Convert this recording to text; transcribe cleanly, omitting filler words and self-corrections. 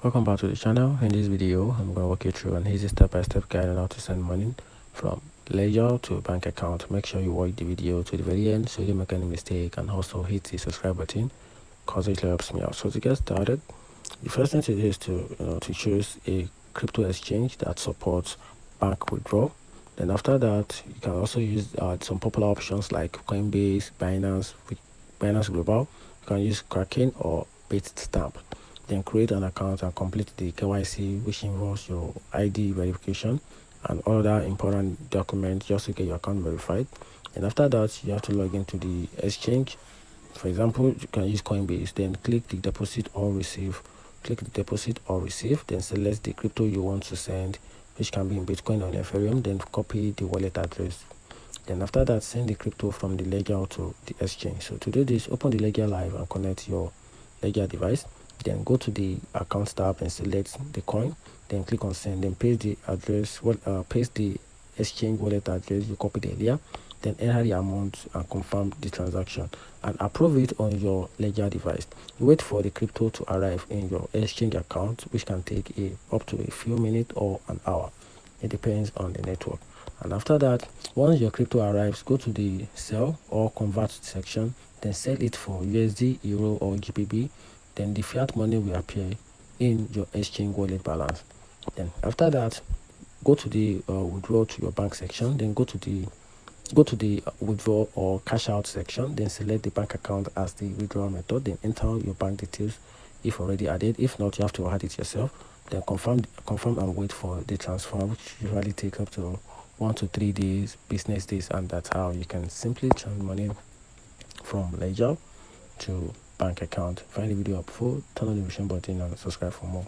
Welcome back to the channel. In this video, I'm going to walk you through an easy step-by-step guide on how to send money from ledger to a bank account. Make sure you watch the video to the very end so you don't make any mistake, and also hit the subscribe button because it helps me out. So to get started, the first thing to do is to choose a crypto exchange that supports bank withdrawal. Then after that, you can also use some popular options like Coinbase, Binance Global. You can use Kraken or Bitstamp. Then create an account and complete the KYC, which involves your ID verification and other important documents just to get your account verified. And after that, you have to log into the exchange. For example, you can use Coinbase. Then click the deposit or receive. Click the deposit or receive. Then select the crypto you want to send, which can be in Bitcoin or Ethereum. Then copy the wallet address. Then after that, send the crypto from the ledger to the exchange. So to do this, open the ledger live and connect your ledger device. Then go to the account tab and select the coin. Then click on send. Then paste the address. Paste the exchange wallet address you copied earlier. Then enter the amount and confirm the transaction and approve it on your ledger device. Wait for the crypto to arrive in your exchange account, which can take up to a few minutes or an hour. It depends on the network. And after that, once your crypto arrives, go to the sell or convert section. Then sell it for USD, Euro, or GBP. Then the fiat money will appear in your exchange wallet balance. Then after that, go to the withdraw to your bank section. Then go to the withdraw or cash out section. Then select the bank account as the withdrawal method. Then enter your bank details if already added. If not, you have to add it yourself. Then confirm and wait for the transfer, which usually takes up to 1 to 3 days, business days, and that's how you can simply transfer money from ledger to bank account. Find the video helpful, turn on the notification button and subscribe for more.